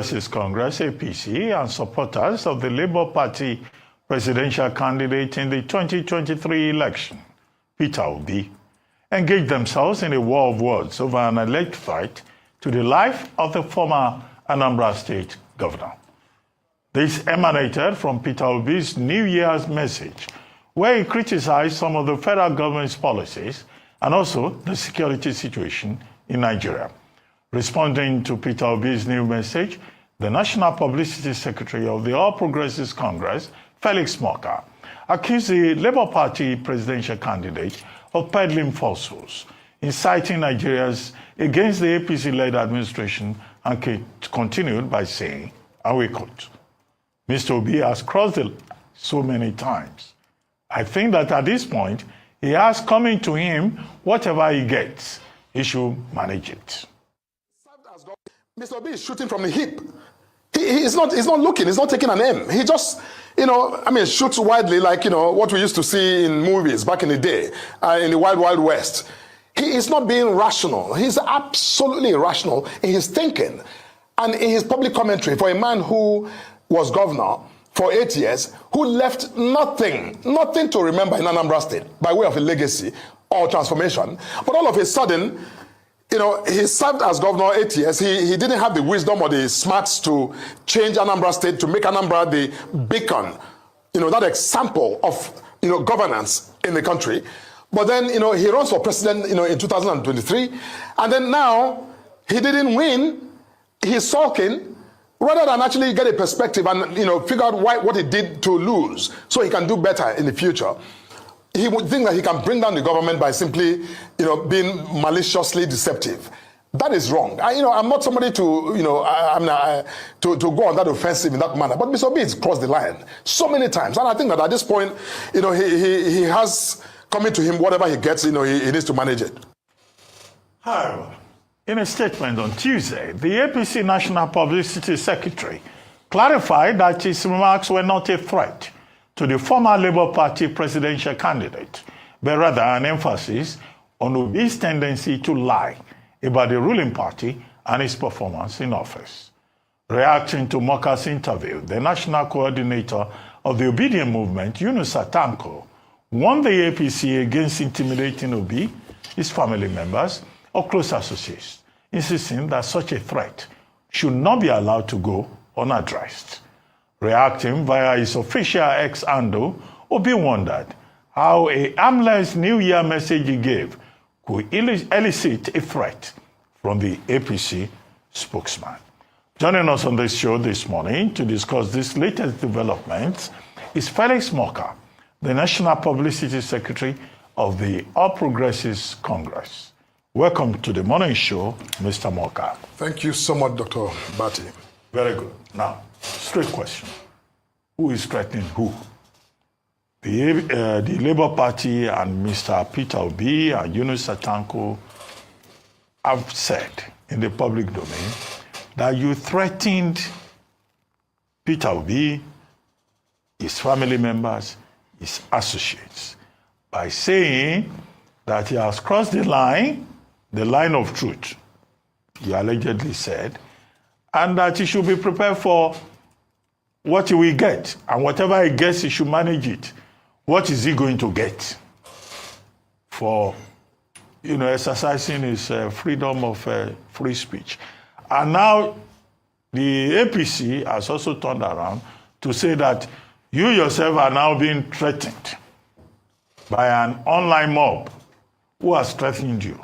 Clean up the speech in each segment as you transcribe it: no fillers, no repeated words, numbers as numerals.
Progressive Congress, APC, and supporters of the Labour Party presidential candidate in the 2023 election, Peter Obi, engaged themselves in a war of words over an alleged threat to the life of the former Anambra State governor. This emanated from Peter Obi's New Year's message, where he criticized some of the federal government's policies and also the security situation in Nigeria. Responding to Peter Obi's new message, the National Publicity Secretary of the All Progressives Congress, Felix, accused the Labour Party presidential candidate of peddling falsehoods, inciting Nigerians against the APC-led administration, and continued by saying, and we quote, "Mr. Obi has crossed the line so many times. I think that at this point, he has coming to him whatever he gets. He should manage it." Mr. Obi is shooting from the hip. He's not looking, he's not taking an aim. He just, shoots widely like, what we used to see in movies back in the day, in the Wild Wild West. He is not being rational. He's absolutely irrational in his thinking and in his public commentary for a man who was governor for 8 years, who left nothing to remember in Anambra State by way of a legacy or transformation. But all of a sudden, he served as governor 8 years. He didn't have the wisdom or the smarts to change Anambra State, to make Anambra the beacon, that example of, governance in the country. But then, he runs for president, in 2023. And then now, he didn't win. He's sulking rather than actually get a perspective and, figure out what he did to lose so he can do better in the future. He would think that he can bring down the government by simply, being maliciously deceptive. That is wrong. I'm not somebody to, to go on that offensive in that manner. But Mr. Obi has crossed the line so many times, and I think that at this point, he has coming to him whatever he gets. He needs to manage it. However, in a statement on Tuesday, the APC National Publicity Secretary clarified that his remarks were not a threat to the former Labour Party presidential candidate, but rather an emphasis on Obi's tendency to lie about the ruling party and his performance in office. Reacting to Morka'S interview, the national coordinator of the Obedient Movement, Atanko, warned the APC against intimidating Obi, his family members, or close associates, insisting that such a threat should not be allowed to go unaddressed. Reacting via his official X handle, Obi wondered how a harmless New Year message he gave could elicit a threat from the APC spokesman. Joining us on this show this morning to discuss this latest developments is Felix, the National Publicity Secretary of the All Progressives Congress. Welcome to the morning show, Mr. Morka. Thank you so much, Dr. Bati. Very good. Now, straight question. Who is threatening who? The Labour Party and Mr. Peter Obi and Atanko have said in the public domain that you threatened Peter Obi, his family members, his associates, by saying that he has crossed the line of truth, you allegedly said, and that he should be prepared for what he will get. And whatever he gets, he should manage it. What is he going to get for, exercising his freedom of free speech? And now the APC has also turned around to say that you yourself are now being threatened by an online mob who has threatened you,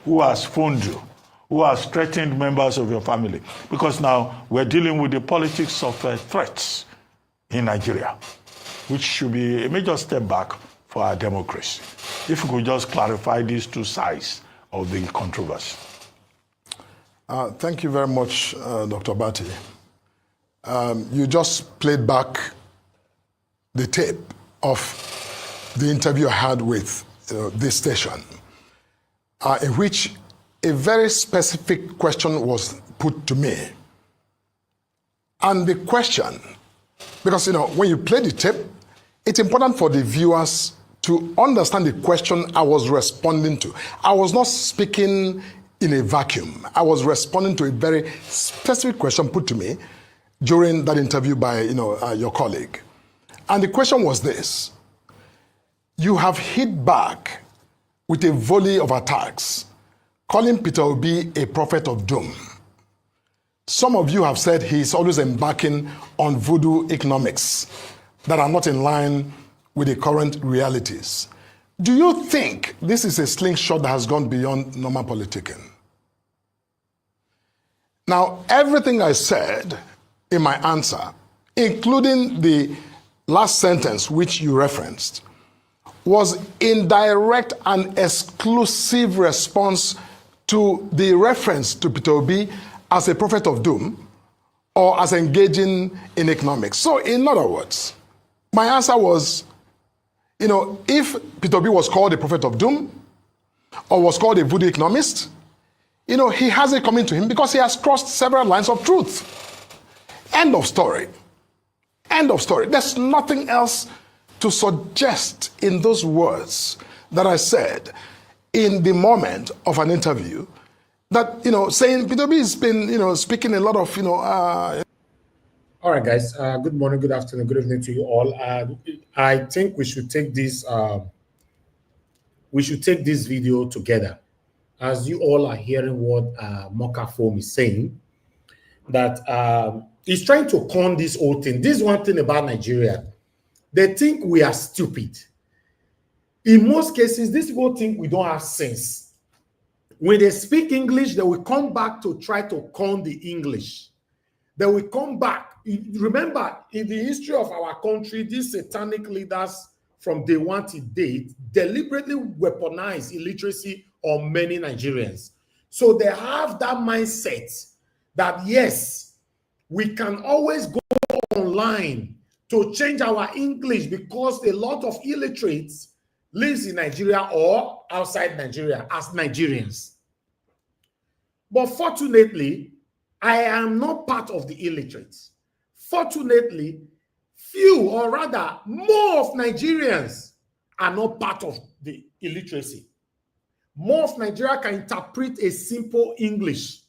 who has phoned you, who has threatened members of your family, because now we're dealing with the politics of threats in Nigeria, which should be a major step back for our democracy. If we could just clarify these two sides of the controversy. Thank you very much, Dr. Bati. You just played back the tape of the interview I had with this station, in which a very specific question was put to me. And the question, because when you play the tape, it's important for the viewers to understand the question I was responding to. I was not speaking in a vacuum. I was responding to a very specific question put to me during that interview by your colleague. And the question was this: you have hit back with a volley of attacks, calling Peter Obi a prophet of doom. Some of you have said he's always embarking on voodoo economics that are not in line with the current realities. Do you think this is a slingshot that has gone beyond normal politicking? Now, everything I said in my answer, including the last sentence which you referenced, was in direct and exclusive response to the reference to Peter Obi as a prophet of doom or as engaging in economics. So, in other words, my answer was, if Peter Obi was called a prophet of doom or was called a voodoo economist, he has it coming to him because he has crossed several lines of truth. End of story. End of story. There's nothing else to suggest in those words that I said in the moment of an interview that, saying Peter Obi has been, speaking a lot of, All right, guys. Good morning, good afternoon, good evening to you all. I think we should take this video together. As you all are hearing what Morka'S is saying, that he's trying to con this whole thing. This is one thing about Nigeria. They think we are stupid. In most cases, these people think we don't have sense. When they speak English, they will come back to try to con the English. They will come back. Remember, in the history of our country, these satanic leaders from day one to date deliberately weaponize illiteracy on many Nigerians. So they have that mindset that, yes, we can always go online to change our English because a lot of illiterates lives in Nigeria or outside Nigeria as Nigerians. But fortunately, I am not part of the illiterates. Fortunately, few, or rather more of Nigerians are not part of the illiteracy. More of Nigeria can interpret a simple English,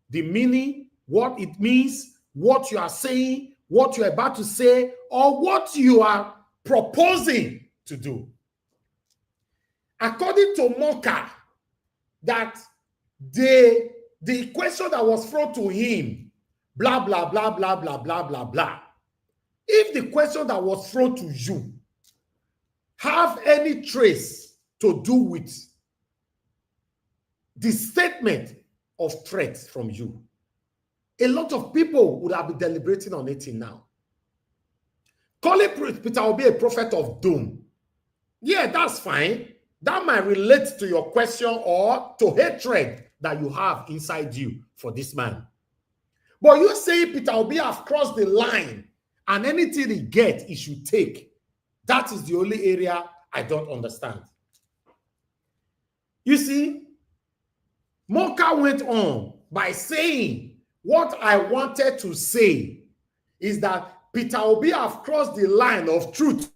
the meaning, what it means, what you are saying, what you are about to say, or what you are proposing to do. According to Morka'S, that the question that was thrown to him, blah, blah, blah, blah, blah, blah, blah, blah. If the question that was thrown to you have any trace to do with the statement of threat from you, a lot of people would have been deliberating on it now. Calling Peter Obi a prophet of doom, yeah, that's fine. That might relate to your question or to hatred that you have inside you for this man. But you say Peter Obi have crossed the line and anything he gets, he should take. That is the only area I don't understand. You see, Morka'S went on by saying, what I wanted to say is that Peter Obi have crossed the line of truth.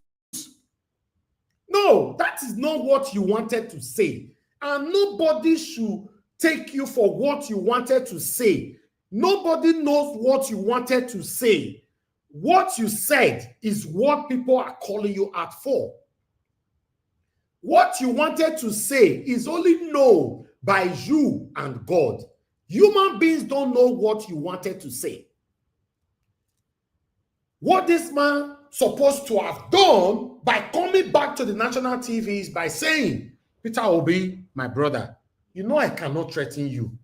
No, that is not what you wanted to say. And nobody should take you for what you wanted to say. Nobody knows what you wanted to say. What you said is what people are calling you out for. What you wanted to say is only known by you and God. Human beings don't know what you wanted to say. What this man supposed to have done by coming back to the national TV is by saying, Peter Obi, my brother, you know I cannot threaten you.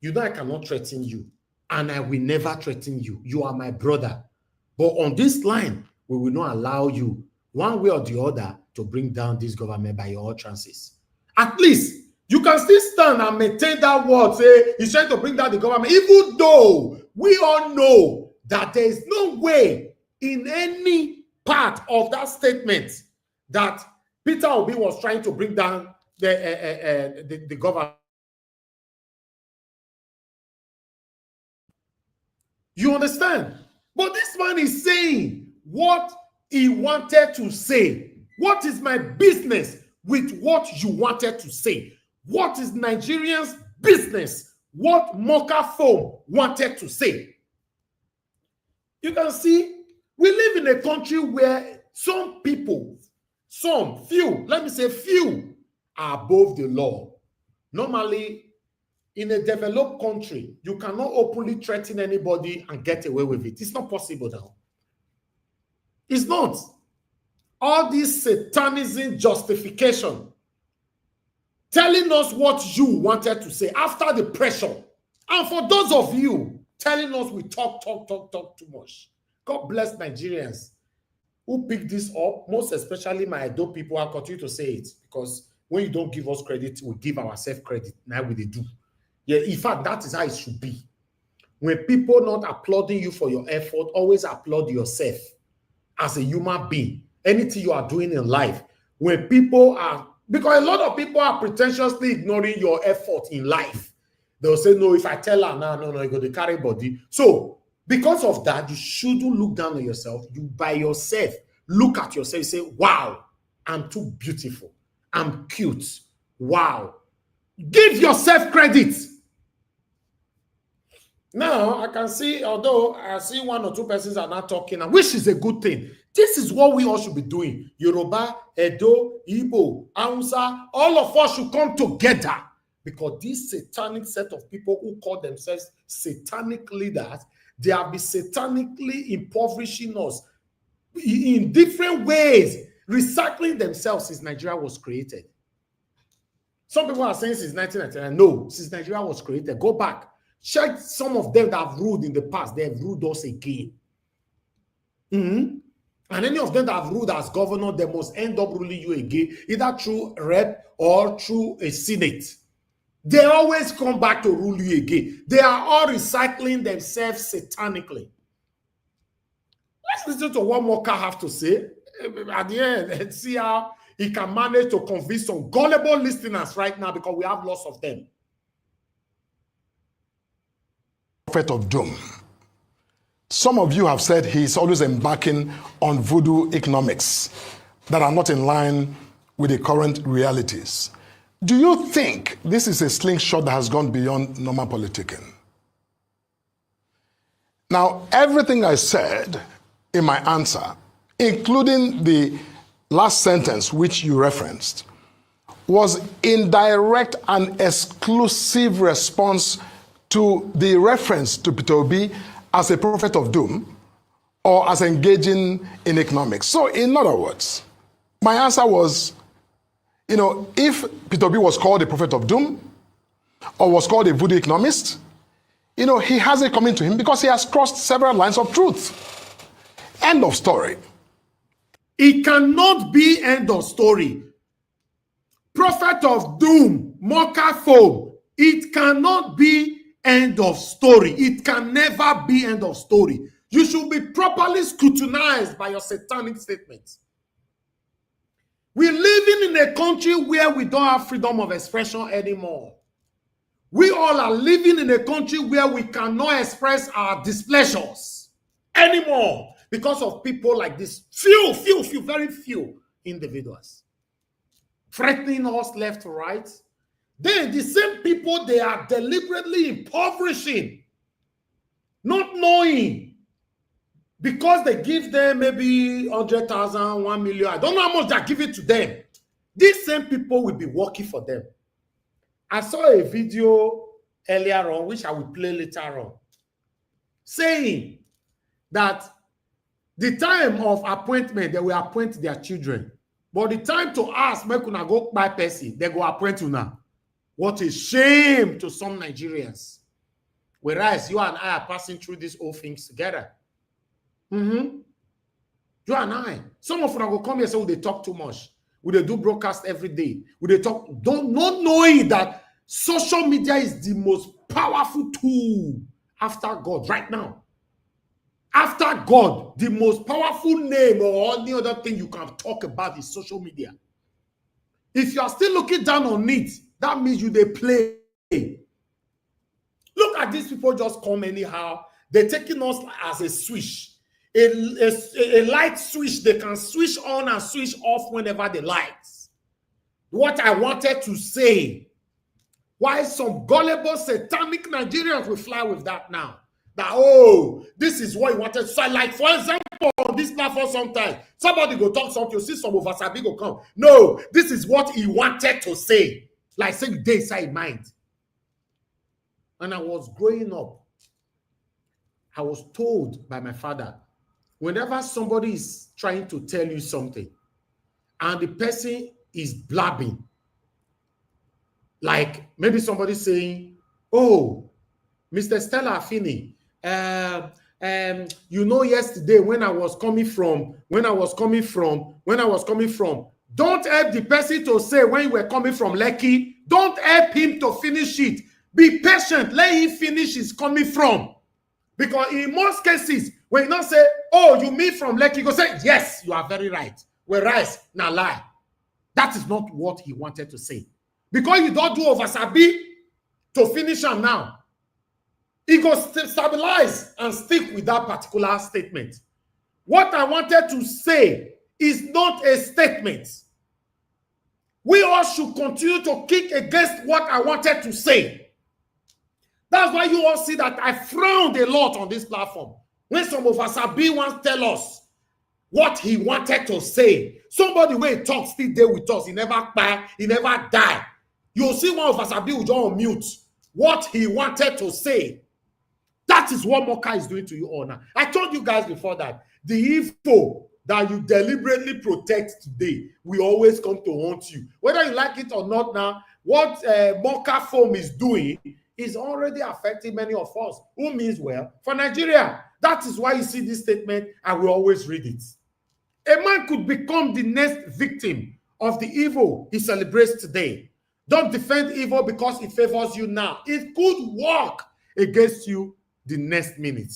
You know I cannot threaten you. And I will never threaten you. You are my brother. But on this line, we will not allow you, one way or the other, to bring down this government by your utterances. At least, you can still stand and maintain that word, say, he's trying to bring down the government, even though we all know that there is no way in any part of that statement that Peter Obi was trying to bring down the government. You understand? But this man is saying what he wanted to say. What is my business with what you wanted to say? What is Nigerians' business what Morka Foam wanted to say. You can see, we live in a country where some people, few, let me say few, are above the law. Normally, in a developed country, you cannot openly threaten anybody and get away with it. It's not possible now. It's not. All this satanism justification, telling us what you wanted to say after the pressure. And for those of you telling us we talk too much. God bless Nigerians who pick this up, most especially my adult people. I'll continue to say it because when you don't give us credit, we give ourselves credit. Now we do. Yeah, in fact, that is how it should be. When people not applauding you for your effort, always applaud yourself as a human being. Anything you are doing in life, when people are, because a lot of people are pretentiously ignoring your effort in life. They'll say, no, if I tell her, no, you're going to carry body. So, because of that, you shouldn't look down on yourself. You by yourself, look at yourself, say, wow, I'm too beautiful. I'm cute. Wow. Give yourself credit. Now, I can see, although I see one or two persons are not talking, which is a good thing. This is what we all should be doing. Yoruba, Edo, Igbo, Hausa, all of us should come together. Because this satanic set of people who call themselves satanic leaders, they have been satanically impoverishing us in different ways, recycling themselves since Nigeria was created. Some people are saying since 1999. No, since Nigeria was created. Go back. Check some of them that have ruled in the past. They have ruled us again. And any of them that have ruled as governor, they must end up ruling you again, either through rep or through a senate. They always come back to rule you again. They are all recycling themselves satanically. Let's listen to what Morka have to say at the end and see how he can manage to convince some gullible listeners right now, because we have lots of them. Prophet of doom. Some of you have said he's always embarking on voodoo economics that are not in line with the current realities. Do you think this is a slingshot that has gone beyond normal politicking? Now, everything I said in my answer, including the last sentence which you referenced, was in direct and exclusive response to the reference to Peter Obi as a prophet of doom or as engaging in economics. So, in other words, my answer was, if Peter Obi was called a prophet of doom or was called a voodoo economist, he has it coming to him because he has crossed several lines of truth. End of story. It cannot be end of story. Prophet of doom, Morka Foam, it cannot be end of story. It can never be end of story. You should be properly scrutinized by your satanic statements. We're living in a country where we don't have freedom of expression anymore. We all are living in a country where we cannot express our displeasures anymore because of people like this. Very few individuals threatening us left to right. Then the same people, they are deliberately impoverishing, not knowing, because they give them maybe 100,000, 1 million. I don't know how much they give it to them. These same people will be working for them. I saw a video earlier on, which I will play later on, saying that the time of appointment, they will appoint their children. But the time to ask, make una go buy person, they go appoint una. What a shame to some Nigerians. Whereas you and I are passing through these whole things together. You and I. Some of them will come here and say, they talk too much. Will they do broadcast every day? Will they talk? Not knowing that social media is the most powerful tool after God right now. After God, the most powerful name or any other thing you can talk about is social media. If you are still looking down on it, that means they play. Look at these people just come anyhow. They're taking us as a switch. A light switch, they can switch on and switch off whenever they like. What I wanted to say Why some gullible satanic Nigerians will fly with that now. That, oh, this is what he wanted. So, like, for example, on this platform sometimes, somebody go talk something, you see some of us go come. No, this is what he wanted to say. Like, say, they inside mind. And I was growing up, I was told by my father, whenever somebody is trying to tell you something, and the person is blabbing, like maybe somebody saying, oh, Mr. Stella Fini, you know, yesterday when I was coming from, don't help the person to say when you were coming from Lekki, don't help him to finish it. Be patient, let him finish his coming from. Because in most cases, when you not say, oh, you mean from Lekki, you go say, yes, you are very right. Whereas, now lie. That is not what he wanted to say. Because you don't do oversabi to finish him now. He go stabilize and stick with that particular statement. What I wanted to say is not a statement. We all should continue to kick against what I wanted to say. That's why you all see that I frowned a lot on this platform. When some of us want to tell us what he wanted to say, somebody will talk still there with us. He never die. You'll see one of us will just unmute what he wanted to say. That is what Morka'S is doing to you all now. I told you guys before that the evil that you deliberately protect today will always come to haunt you. Whether you like it or not now, what Morka'S foam is doing is already affecting many of us. Who means well for Nigeria? That is why you see this statement, I will always read it. A man could become the next victim of the evil he celebrates today. Don't defend evil because it favors you now. It could work against you the next minute.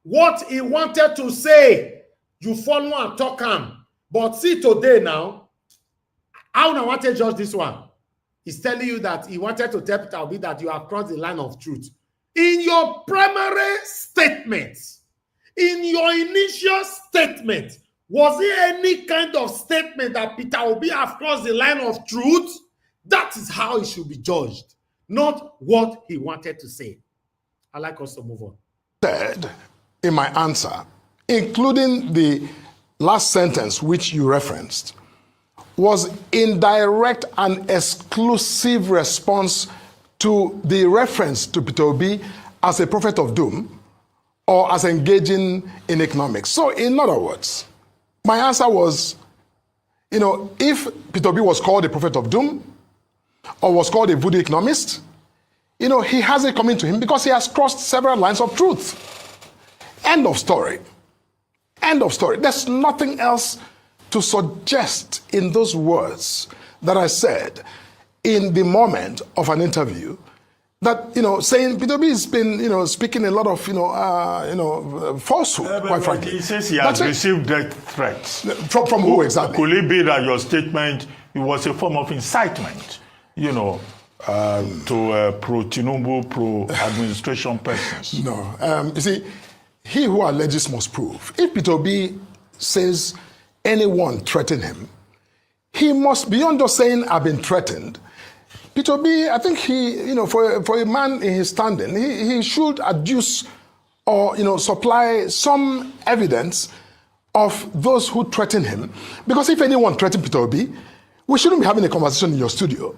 What he wanted to say, you follow and talk him. But see today now, how I want to judge this one? He's telling you that he wanted to tell Peter Obi that you have crossed the line of truth. In your primary statement, in your initial statement, was there any kind of statement that Peter Obi have crossed the line of truth? That is how he should be judged, not what he wanted to say. I'd like us to move on. Said in my answer, including the last sentence which you referenced, was in direct and exclusive response to the reference to Peter Obi as a prophet of doom or as engaging in economics. So in other words, my answer was, you know, if Peter Obi was called a prophet of doom or was called a voodoo economist, you know, he has it coming to him because he has crossed several lines of truth. End of story. End of story. There's nothing else to suggest in those words that I said in the moment of an interview that, you know, saying Peter Obi has been, you know, speaking a lot of, falsehood, quite frankly. He says he has received death threats. From who exactly? Could it be that your statement was a form of incitement, you know, to pro-Tinubu, pro-administration persons? No. You see, he who alleges must prove. If Peter Obi says anyone threaten him, he must, beyond just saying I've been threatened, Peter Obi, I think he, you know, for a man in his standing, he should adduce or, you know, supply some evidence of those who threaten him. Because if anyone threatened Peter Obi, we shouldn't be having a conversation in your studio.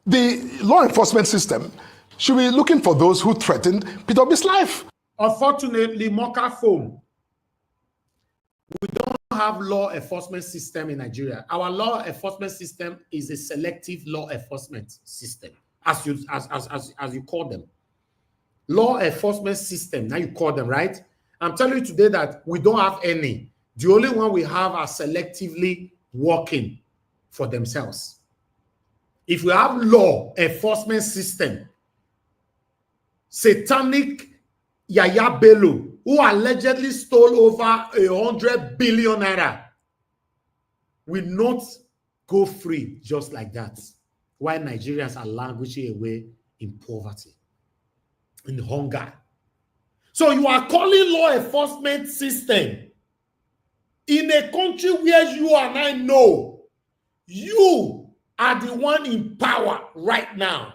The law enforcement system should be looking for those who threatened Peter Obi's life. Unfortunately, Morka'S foam, we don't have law enforcement system in Nigeria. Our law enforcement system is a selective law enforcement system, as you call them. Law enforcement system, now you call them, right? I'm telling you today that we don't have any. The only one we have are selectively working for themselves. If we have law enforcement system, satanic Yaya Bello, who allegedly stole over 100 billion naira, will not go free just like that. While Nigerians are languishing away in poverty, in hunger. So you are calling law enforcement system in a country where you and I know you are the one in power right now?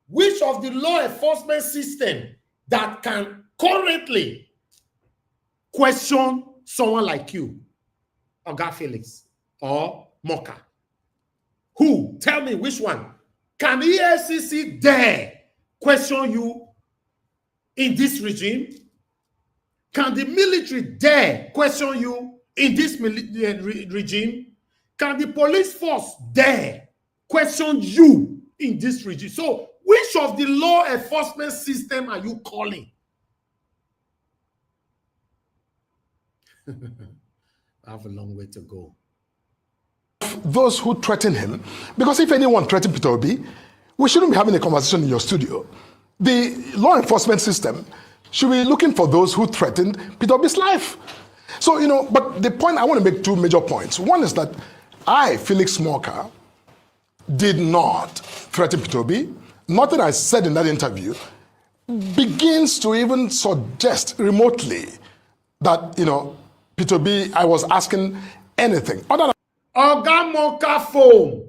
Which of the law enforcement system that can currently question someone like you, Oga Felix or Morka? Who? Tell me which one. Can EFCC dare question you in this regime? Can the military dare question you in this regime? Can the police force dare question you in this regime? So, which of the law enforcement system are you calling? I have a long way to go. Those who threaten him, because if anyone threatened Peter Obi, we shouldn't be having a conversation in your studio. The law enforcement system should be looking for those who threatened Peter Obi's life. So, but the point, I want to make two major points. One is that I, Felix Morka, did not threaten Peter Obi. Nothing I said in that interview begins to even suggest remotely that, Peter Obi, I was asking anything other than Oga Morka Phone,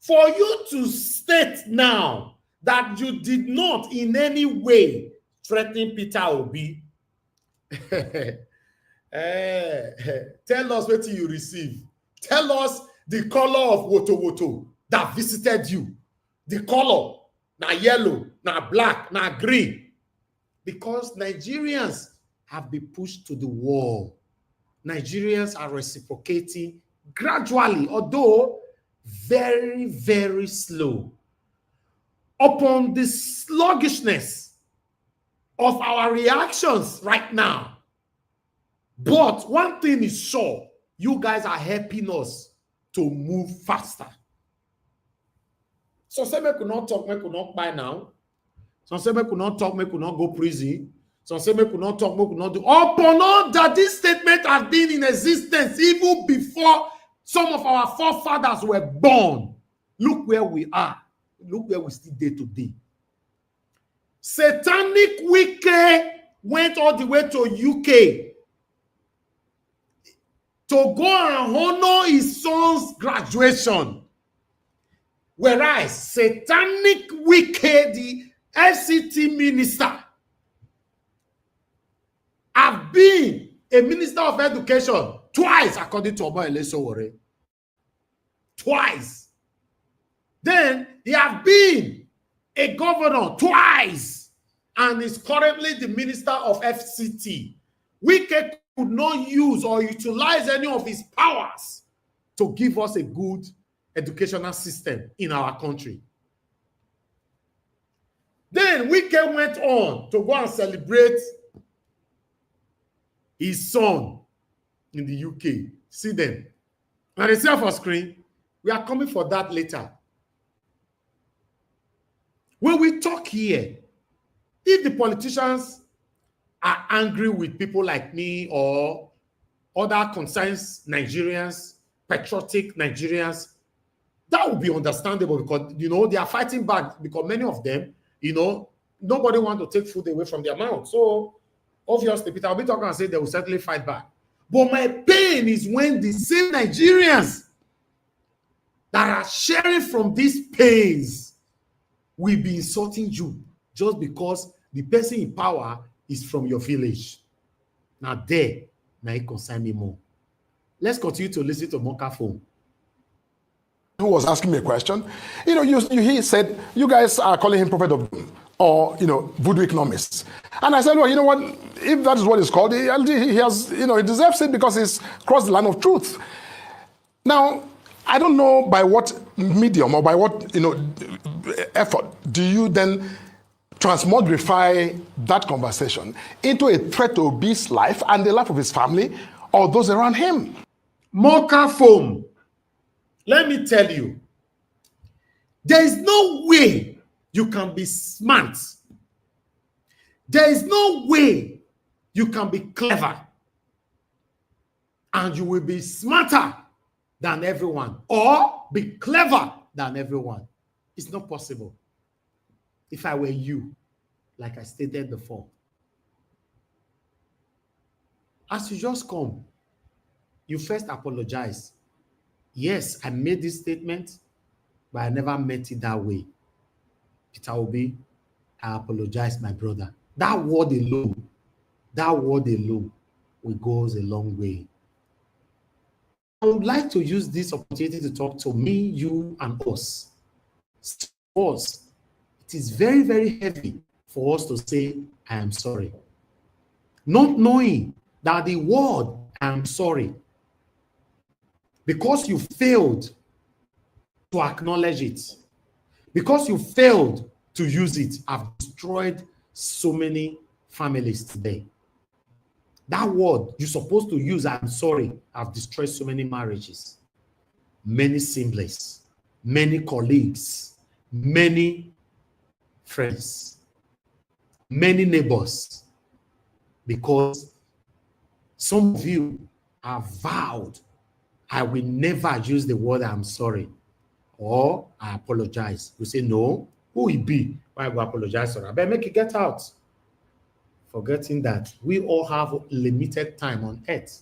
for you to state now that you did not in any way threaten Peter Obi, tell us what you receive. Tell us the color of Woto Woto that visited you. The color, na yellow, na black, na green. Because Nigerians have been pushed to the wall. Nigerians are reciprocating gradually, although very, very slow. Upon the sluggishness of our reactions right now. But one thing is sure, you guys are helping us to move faster. Some say we could not talk, we could not buy now. Some say we could not talk, we could not go prison. Some say we could not talk, we could not do. Upon all that, this statement has been in existence even before some of our forefathers were born. Look where we are. Look where we still day today. Satanic Wike went all the way to UK to go and honor his son's graduation. Whereas Satanic Wike, the FCT minister, have been a minister of education twice, according to SOWORE. Twice. Then he have been a governor twice and is currently the minister of FCT. Wike could not use or utilize any of his powers to give us a good educational system in our country. Then Wike went on to go and celebrate his son in the UK. See them. And they see off our screen. We are coming for that later. When we talk here, if the politicians are angry with people like me or other concerned Nigerians, patriotic Nigerians, that would be understandable because, they are fighting back because many of them, nobody wants to take food away from their mouth. So, obviously, Peter will be talking and say they will certainly fight back. But my pain is when the same Nigerians that are sharing from these pains will be insulting you just because the person in power is from your village. Now there, now it concern me more. Let's continue to listen to Morka Phone. who was asking me a question. He said, you guys are calling him prophet of doom or, voodoo economists. And I said, well, you know what? If that is what it's called, he has, he deserves it because he's crossed the line of truth. Now, I don't know by what medium or by what, effort do you then transmogrify that conversation into a threat to Obi's life and the life of his family or those around him. Morka Phone, let me tell you, there is no way you can be smart. There is no way you can be clever and you will be smarter than everyone or be clever than everyone. It's not possible. If I were you, like I stated before, as you just come, you first apologize Yes, I made this statement, but I never meant it that way. Peter Obi, I apologize, my brother. That word alone will goes a long way. I would like to use this opportunity to talk to me, you, and us. Us, it is very, very heavy for us to say, I am sorry. Not knowing that the word, I am sorry, because you failed to acknowledge it, because you failed to use it, have destroyed so many families today. That word you're supposed to use, I'm sorry, have destroyed so many marriages, many siblings, many colleagues, many friends, many neighbors, because some of you have vowed, I will never use the word I'm sorry or I apologize. You say, no, who will be? Why will I apologize? Or I better make it get out. Forgetting that we all have limited time on earth.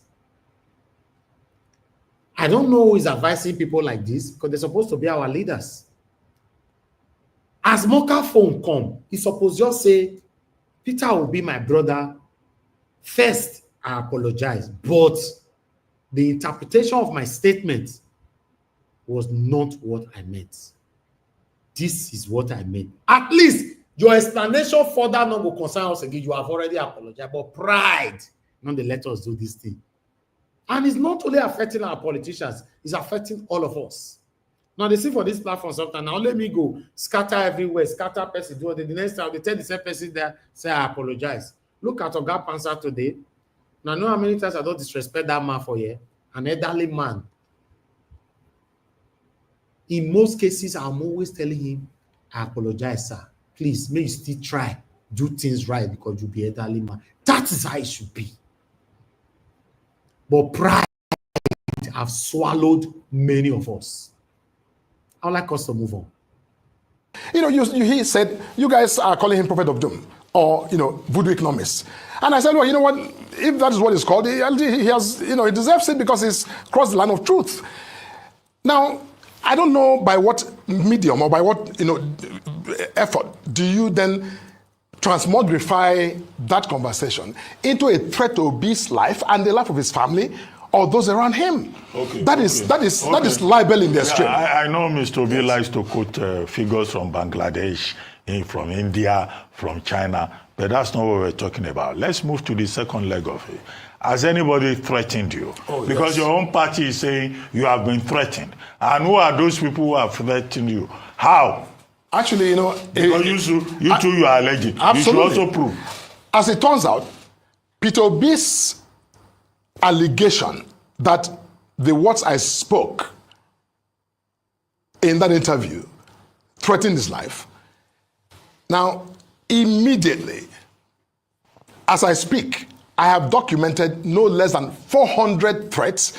I don't know who is advising people like this because they're supposed to be our leaders. As Morka'S phone come, he's supposed to just say, Peter will be my brother. First, I apologize, but the interpretation of my statement was not what I meant. This is what I meant. At least your explanation further not will concern us again. You have already apologized, but pride, not to let us do this thing. And it's not only affecting our politicians, it's affecting all of us. Now they see for this platform sometimes, now let me go, scatter everywhere, scatter person, do it. The next time they tell the same person there, say I apologize. Look at Oga Pansa today. Now I know how many times I don't disrespect that man for you, an elderly man. In most cases, I'm always telling him, I apologize, sir. Please, may you still try, do things right because you'll be an elderly man. That is how it should be. But pride have swallowed many of us. I would like us to move on. You know, he said, you guys are calling him prophet of doom or, you know, voodoo economist. And I said, well, you know what, if that is what it's called, he has, you know, he deserves it because he's crossed the line of truth. Now, I don't know by what medium or by what, you know, effort do you then transmogrify that conversation into a threat to Obi's life and the life of his family or those around him. Okay, that is libel in the extreme. I know Mr. Obi likes to quote figures from Bangladesh, from India, from China, but that's not what we're talking about. Let's move to the second leg of it. Has anybody threatened you? Because your own party is saying you have been threatened. And who are those people who have threatened you? How? Actually, you know... Because you are alleged. Absolutely. You should also prove. As it turns out, Peter Obi's allegation that the words I spoke in that interview threatened his life. Now, immediately, as I speak, I have documented no less than 400 threats,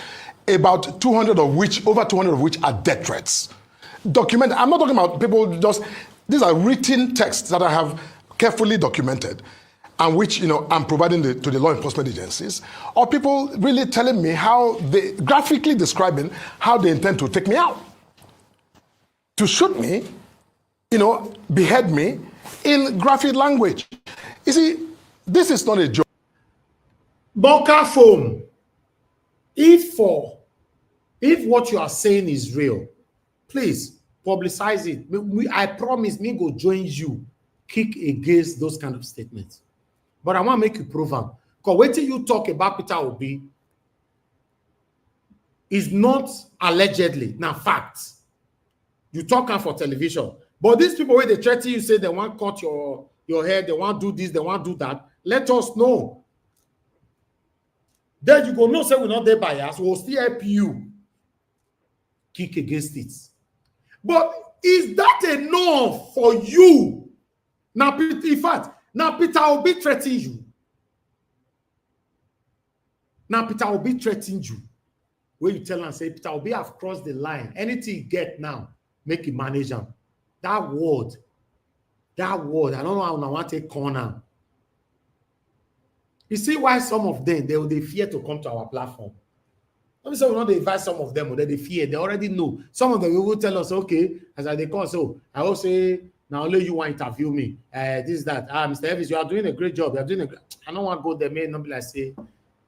about over 200 of which are death threats. Documented. I'm not talking about people just, these are written texts that I have carefully documented and which, you know, I'm providing to the law enforcement agencies, or people really telling me how they, graphically describing how they intend to take me out, to shoot me, you know, behead me in graphic language. You see, this is not a joke. Morka'S, if what you are saying is real, please publicize it. I promise me go join you, kick against those kind of statements. But I want to make you prove them. Because wait till you talk about Peter Obi is not allegedly, now facts. You talk for television. But these people, when they threaten you, say they want to cut your hair, they want to do this, they want to do that, let us know. Then you go, no, say we're not there bias, we'll still help you kick against it. But is that enough for you? Now, in fact, now Peter Obi threatening you. Now Peter Obi threatening you. Where you tell and say, Peter Obi have crossed the line. Anything you get now, make it manage them. That word, I don't know how I want to take corner. You see why some of them, they fear to come to our platform. Let me say we not advise some of them, or they fear, they already know. Some of them will tell us, okay, as they call, so I will say, now only you want to interview me. This, that. Mr. Elvis, you are doing a great job. You are doing I don't want to go there, may not be like say,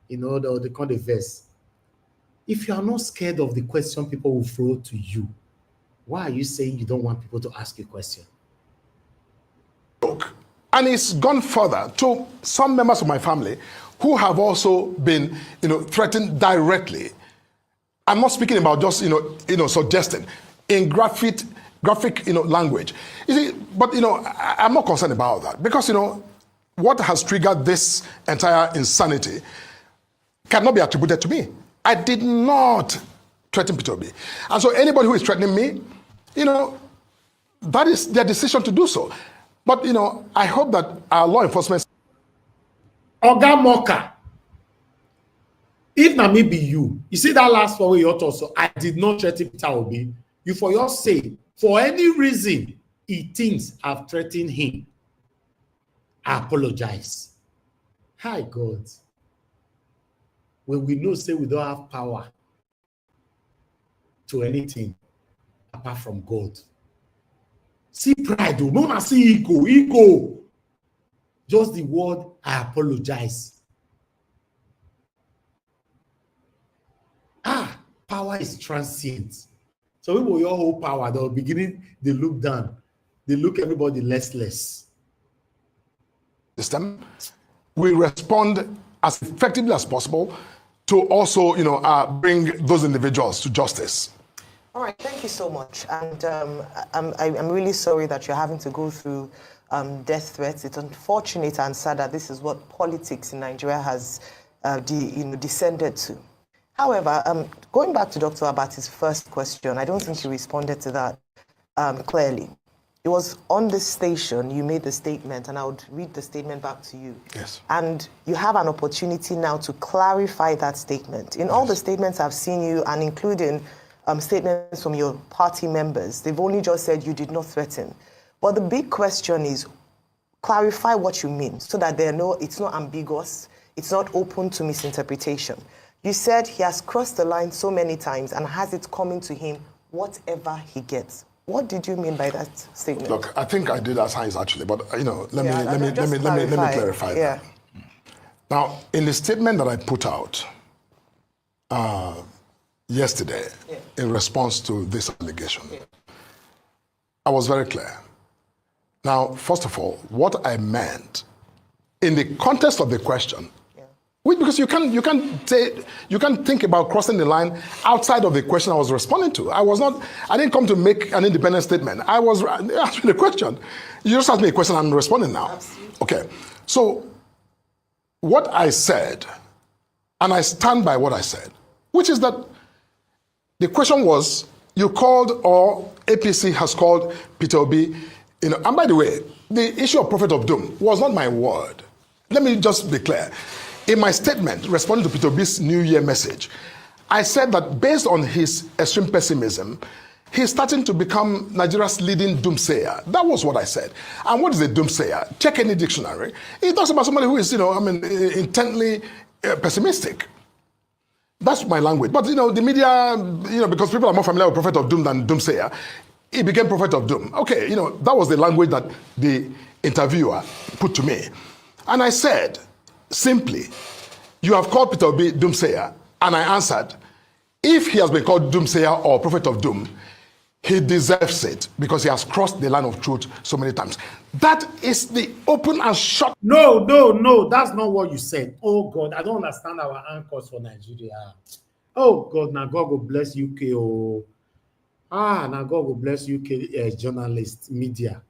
you know, the kind of verse. If you are not scared of the question people will throw to you, why are you saying you don't want people to ask you a question? And it's gone further to some members of my family who have also been, threatened directly. I'm not speaking about just, suggesting in graphic, language. You see, but, I'm not concerned about that because, what has triggered this entire insanity cannot be attributed to me. I did not threaten Peter Obi. And so anybody who is threatening me, that is their decision to do so. But, I hope that our law enforcement... Oga Morka, if na me be you see that last one you also, I did not threaten Peter Obi. You for your sake, for any reason, he thinks I've threatened him. I apologize. Hi, God. When we know, say we don't have power to anything apart from God. See pride, no, I see ego. Just the word, I apologize. Power is transient. So people, your whole power, they'll beginning, they look down. They look everybody less. System, we respond as effectively as possible to also, bring those individuals to justice. All right, thank you so much. And I'm really sorry that you're having to go through death threats. It's unfortunate and sad that this is what politics in Nigeria has descended to. However, going back to Dr. Abati's first question, I don't think you responded to that clearly. It was on this station, you made the statement, and I would read the statement back to you. Yes. And you have an opportunity now to clarify that statement. In all the statements I've seen you, and including statements from your party members, they've only just said you did not threaten. But the big question is, clarify what you mean so that they know it's not ambiguous, it's not open to misinterpretation. You said he has crossed the line so many times and has it coming to him whatever he gets. What did you mean by that statement? Look, I think I did at times actually, but let me clarify that. Now, in the statement that I put out yesterday in response to this allegation, I was very clear. Now, first of all, what I meant in the context of the question, because you can't think about crossing the line outside of the question I was responding to. I didn't come to make an independent statement. I was asking the question. You just asked me a question, I'm responding now. Absolutely. Okay. So what I said, and I stand by what I said, which is that the question was, you called, or APC has called Peter Obi, and by the way, the issue of prophet of doom was not my word. Let me just be clear. In my statement, responding to Peter Obi's New Year message, I said that based on his extreme pessimism, he's starting to become Nigeria's leading doomsayer. That was what I said. And what is a doomsayer? Check any dictionary. It talks about somebody who is, intently pessimistic. That's my language. But, the media, because people are more familiar with prophet of doom than doomsayer, it became prophet of doom. Okay, that was the language that the interviewer put to me. And I said, simply, you have called Peter Obi doomsayer, and I answered, if he has been called doomsayer or prophet of doom, he deserves it because he has crossed the line of truth so many times. That is the open and shut. No, that's not what you said. Oh God, I don't understand our anchors for Nigeria. Oh God, now God will bless UK. Now God will bless UK journalists, media.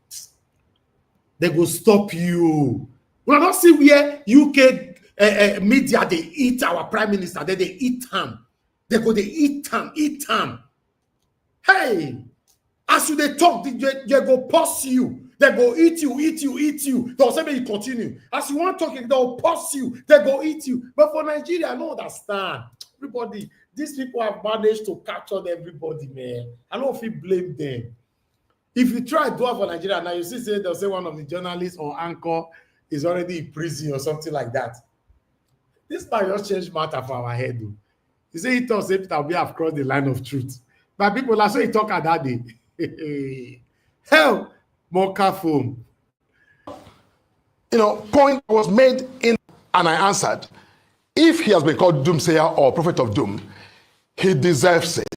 They will stop you. We are not see where UK media they eat our prime minister. They eat ham. They eat ham. Hey, as you they talk, they go pause you. They go eat you. They'll say you continue. As you want talking, they'll pause you. They go eat you. But for Nigeria, I don't understand. Everybody, these people have managed to capture everybody, man. I don't feel blame them. If you try to do it for Nigeria now, you see, they'll say one of the journalists or anchor is already in prison or something like that. This might just change matter for our head, though. He said he thought Peter Obi have crossed the line of truth. But people are so he talk at that day. Hell, Morka'S phone. Point was made in, and I answered, if he has been called doomsayer or prophet of doom, he deserves it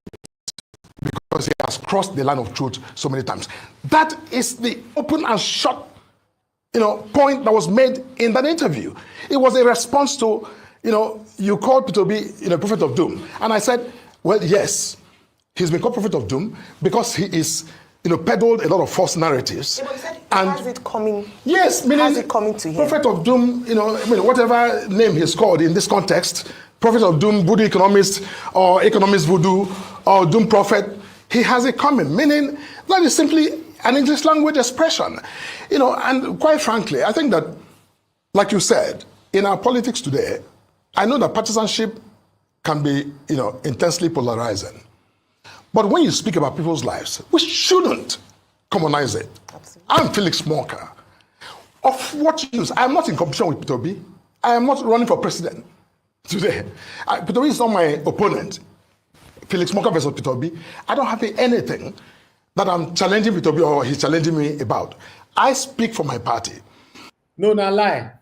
because he has crossed the line of truth so many times. That is the open and shut, point that was made in that interview. It was a response to, you called Peter Obi, prophet of doom. And I said, well, yes, he's been called prophet of doom because he is, peddled a lot of false narratives. And has it coming? Yes, meaning has it coming to him? Prophet of doom, whatever name he's called in this context, prophet of doom, voodoo economist, or economist voodoo, or doom prophet, he has it coming. Meaning that is simply an English language expression. And quite frankly, I think that, like you said, in our politics today, I know that partisanship can be, intensely polarizing. But when you speak about people's lives, we shouldn't commonize it. Absolutely. I'm Felix Morka. Of what use? I'm not in competition with Peter Obi. I am not running for president today. Peter Obi is not my opponent. Felix Morka versus Peter Obi. I don't have anything that I'm challenging Peter Obi or he's challenging me about. I speak for my party. No, lie.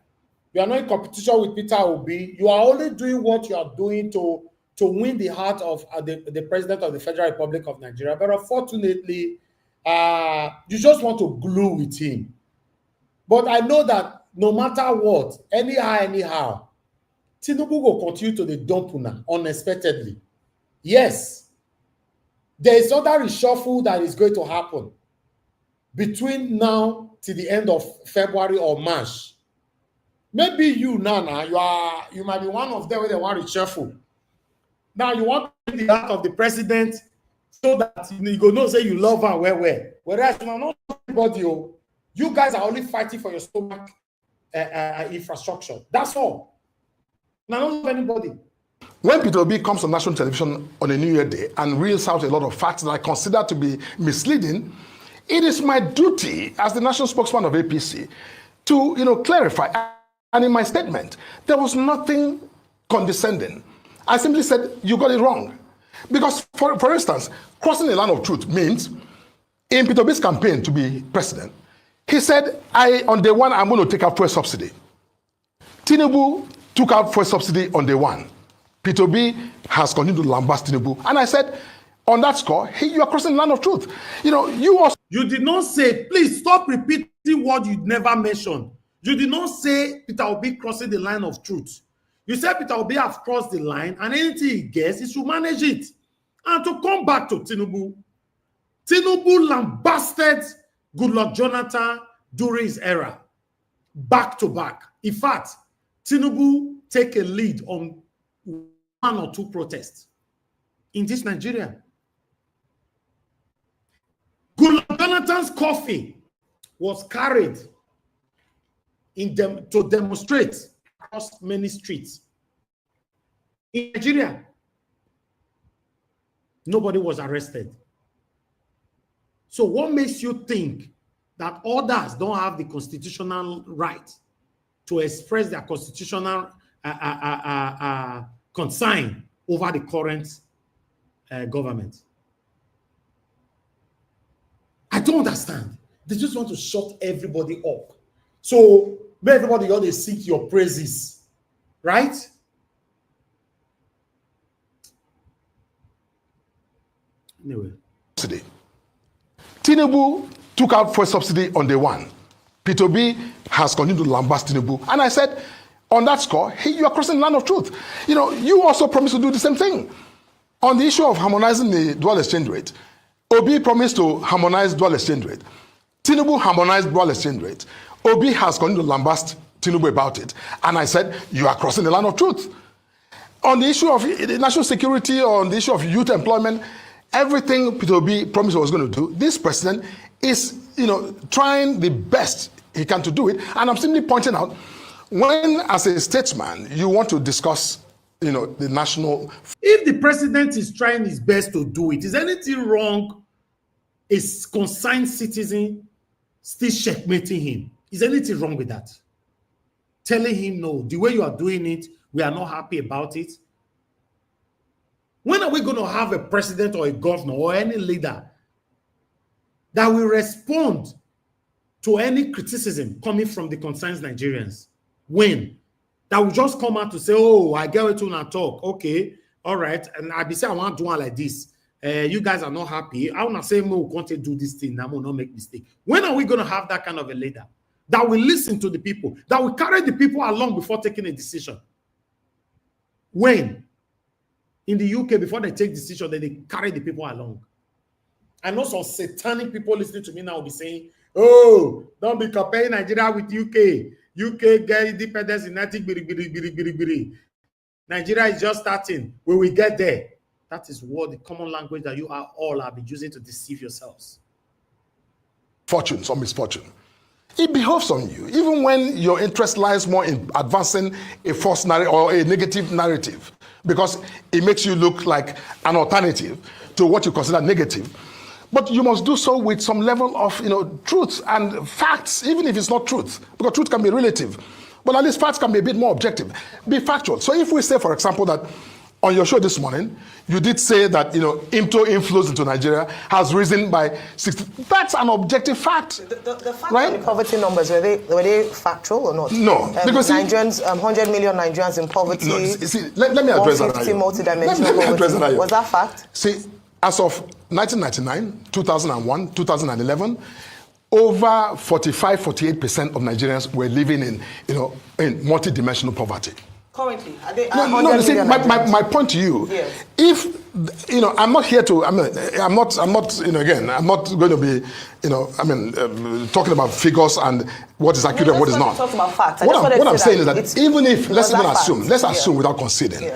You are not in competition with Peter Obi. You are only doing what you are doing to win the heart of the president of the Federal Republic of Nigeria. But unfortunately, you just want to glue with him. But I know that no matter what, anyhow, Tinubu will continue to the dumpuna unexpectedly. Yes, there is other reshuffle that is going to happen between now till the end of February or March. Maybe you, Nana, you might be one of them where they want reshuffle. Now you want to be the heart of the president so that you go know say you love her well. Whereas you are not everybody, you guys are only fighting for your stomach infrastructure. That's all. Now don't love anybody. When Peter Obi comes on national television on a New Year Day and reels out a lot of facts that I consider to be misleading, it is my duty as the national spokesman of APC to clarify. And in my statement, there was nothing condescending. I simply said, you got it wrong. Because, for instance, crossing the line of truth means, in Peter Obi's campaign to be president, he said, on day one, I'm going to take out fuel subsidy. Tinubu took out fuel subsidy on day one. Peter Obi has continued to lambast Tinubu. And I said, on that score, you are crossing the line of truth. You did not say, please stop repeating what you never mentioned. You did not say Peter Obi crossing the line of truth. You said Peter Obi have crossed the line and anything he gets, he should manage it. And to come back to Tinubu, Tinubu lambasted Goodluck Jonathan during his era, back to back. In fact, Tinubu take a lead on one or two protests in this Nigeria. Goodluck Jonathan's coffee was carried to demonstrate across many streets. In Nigeria, nobody was arrested. So what makes you think that others don't have the constitutional right to express their constitutional concern over the current government? I don't understand. They just want to shut everybody up. So may everybody ought to seek your praises, right? Anyway. Tinubu took out fuel subsidy on day one. Peter Obi has continued to lambast Tinubu. And I said, on that score, you are crossing the line of truth. You also promised to do the same thing. On the issue of harmonizing the dual exchange rate, Obi promised to harmonize dual exchange rate. Tinubu harmonized dual exchange rate. Obi has continued to lambast Tinubu about it. And I said, you are crossing the line of truth. On the issue of national security, or on the issue of youth employment, everything Peter Obi promised he was going to do, this president is, trying the best he can to do it. And I'm simply pointing out, when as a statesman, you want to discuss, the national... If the president is trying his best to do it, is anything wrong? Is concerned citizen still checkmating him? Is anything wrong with that? Telling him, no, the way you are doing it, we are not happy about it. When are we going to have a president or a governor or any leader that will respond to any criticism coming from the concerned Nigerians? When? That will just come out to say, oh, I get it to not talk. Okay, all right. And I be say I want to do one like this. You guys are not happy. I want to say, we want to do this thing. I will not make mistake. When are we going to have that kind of a leader that will listen to the people, that will carry the people along before taking a decision? When? In the UK, before they take decision, they carry the people along. I know some satanic people listening to me now will be saying, oh, don't be comparing Nigeria with UK. UK get independence in 19. Nigeria is just starting. We will get there. That is what the common language that you are all have been using to deceive yourselves. Fortune, some misfortune. It behoves on you, even when your interest lies more in advancing a false narrative or a negative narrative, because it makes you look like an alternative to what you consider negative. But you must do so with some level of, truth and facts, even if it's not truth, because truth can be relative. But at least facts can be a bit more objective. Be factual. So if we say, for example, that on your show this morning, you did say that, IMTO inflows into Nigeria has risen by 60. That's an objective fact. The fact right? that the poverty numbers, were they factual or not? No. Because Nigerians, 100 million Nigerians in poverty. No, see, let me address that. Multidimensional poverty. Was that fact? See, as of 1999, 2001, 2011, over 45-48% of Nigerians were living in multidimensional poverty. Currently, are they? No. See, my point to you, yes. If I'm not here to. I'm not. Again, I'm not going to be. Talking about figures and what is accurate and what is not. Talk about facts. What I'm saying is that even if let's assume without conceding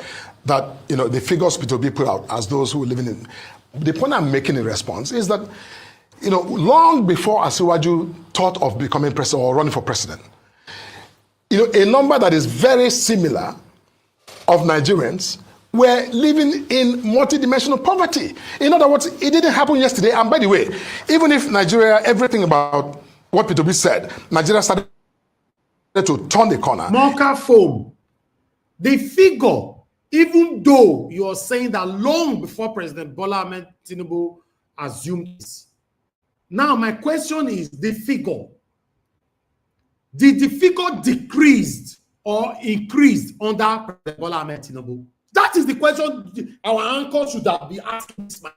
that the figures to be put out as those who are living in. The point I'm making in response is that long before Asiwaju thought of becoming president or running for president, a number that is very similar of Nigerians were living in multidimensional poverty. In other words, it didn't happen yesterday. And by the way, even if Nigeria, everything about what P2B said, Nigeria started to turn the corner. Morka'S foam. The figure, even though you are saying that long before President Bola Ahmed Tinubu assumed this. Now, my question is the figure. Did the figure decreased or increased under President Bola Ahmed Tinubu? That is the question our anchor should have been asking this man.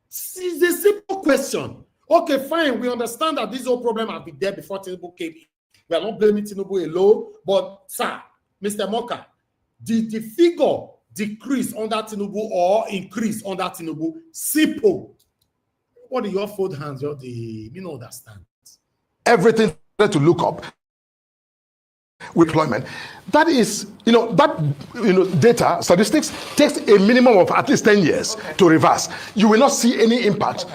It's a simple question. Okay, fine. We understand that this whole problem has been there before Tinubu came in. We are not blaming Tinubu alone, but sir, Mr. Morka'S, did the figure decrease under Tinubu or increase under Tinubu? Simple. What are your fold hands? Me don't understand. Everything to look up with employment. That is, data, statistics takes a minimum of at least 10 years to reverse. You will not see any impact